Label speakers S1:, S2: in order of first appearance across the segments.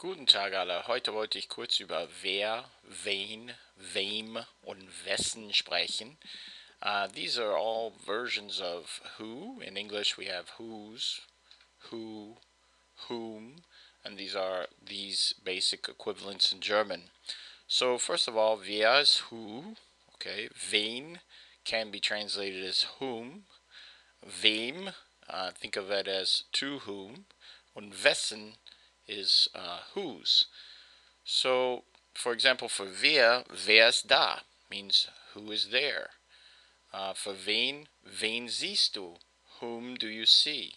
S1: Guten Tag alle. Heute wollte ich kurz über wer, wen, wem und wessen sprechen. These are all versions of who. In English we have whose, who, whom, and these are these basic equivalents in German. So first of all, wer is who. Okay, wen can be translated as whom. Wem, think of it as to whom. Und wessen is whose. So, for example, for wer ist da means who is there. For wen siehst du? Whom do you see?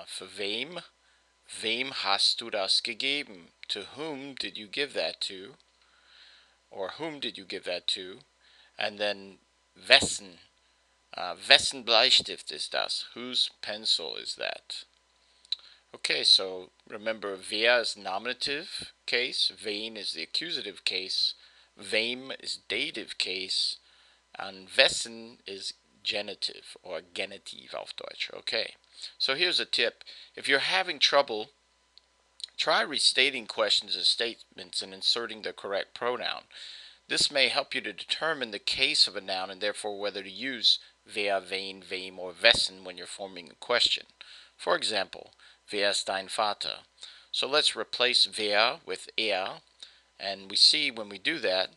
S1: For wem hast du das gegeben? To whom did you give that to? Or whom did you give that to? And then wessen. Wessen Bleistift ist das? Whose pencil is that? Okay, so remember, wer is nominative case, wen is the accusative case, wem is dative case, and wessen is genitive or genitive auf Deutsch. Okay, so here's a tip. If you're having trouble, try restating questions as statements and inserting the correct pronoun. This may help you to determine the case of a noun and therefore whether to use wer, wen, wem, or wessen when you're forming a question. For example, wer ist dein Vater? So let's replace wer with and we see when we do that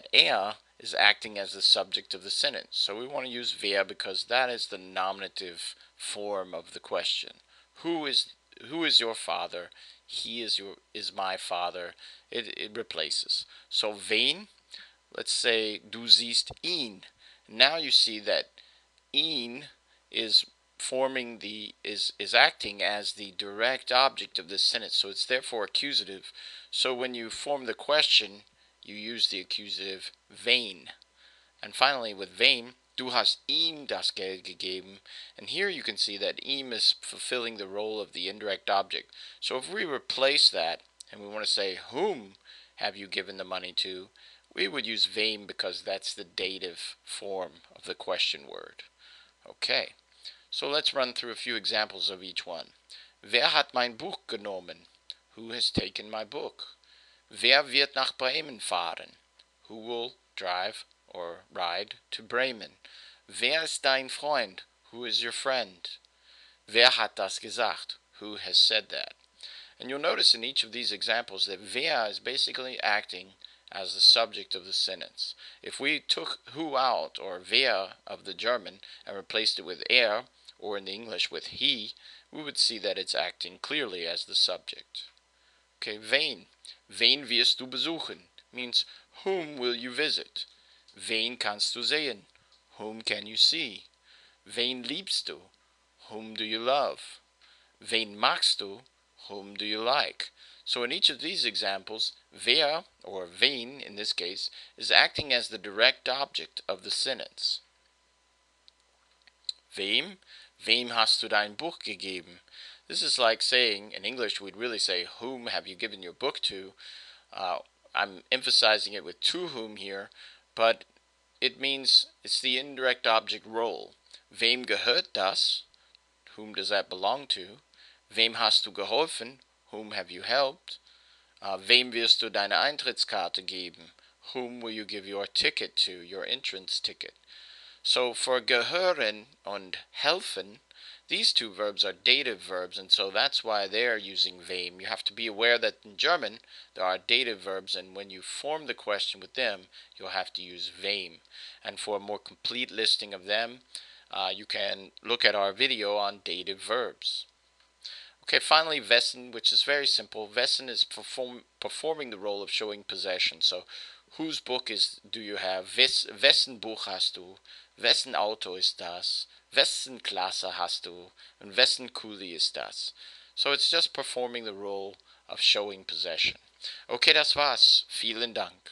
S1: is acting as the subject of the sentence. So we want to use wer because that is the nominative form of the question. Who is your father? He is my father. It replaces. So wen, let's say du siehst ihn. Now you see that ihn is forming is acting as the direct object of this sentence, so it's therefore accusative. So when you form the question, you use the accusative wen. And finally with wem, du hast ihm das Geld gegeben, and here you can see that ihm is fulfilling the role of the indirect object. So if we replace that and we want to say whom have you given the money to, we would use wem because that's the dative form of the question word. Okay, so let's run through a few examples of each one. Wer hat mein Buch genommen? Who has taken my book? Wer wird nach Bremen fahren? Who will drive or ride to Bremen? Wer ist dein Freund? Who is your friend? Wer hat das gesagt? Who has said that? And you'll notice in each of these examples that wer is basically acting as the subject of the sentence. If we took who out, or wer of the German, and replaced it with or in the English with he, we would see that it's acting clearly as the subject. Okay, wen. Wen wirst du besuchen? Means whom will you visit? Wen kannst du sehen? Whom can you see? Wen liebst du? Whom do you love? Wen magst du? Whom do you like? So in each of these examples, wer, or wen in this case, is acting as the direct object of the sentence. Wem? Wem hast du dein Buch gegeben? This is like saying, in English we'd really say, whom have you given your book to? I'm emphasizing it with to whom here, but it means it's the indirect object role. Wem gehört das? Whom does that belong to? Wem hast du geholfen? Whom have you helped? Wem wirst du deine Eintrittskarte geben? Whom will you give your ticket to, your entrance ticket? So for gehören and helfen, these two verbs are dative verbs, and so that's why they're using wem. You have to be aware that in German there are dative verbs, and when you form the question with them, you'll have to use wem. And for a more complete listing of them, you can look at our video on dative verbs. Okay, finally, wessen, which is very simple. Wessen is performing the role of showing possession. So, whose book do you have? Wessen Buch hast du? Wessen Auto ist das? Wessen Klasse hast du? And wessen Kuli ist das? So it's just performing the role of showing possession. Okay, das war's. Vielen Dank.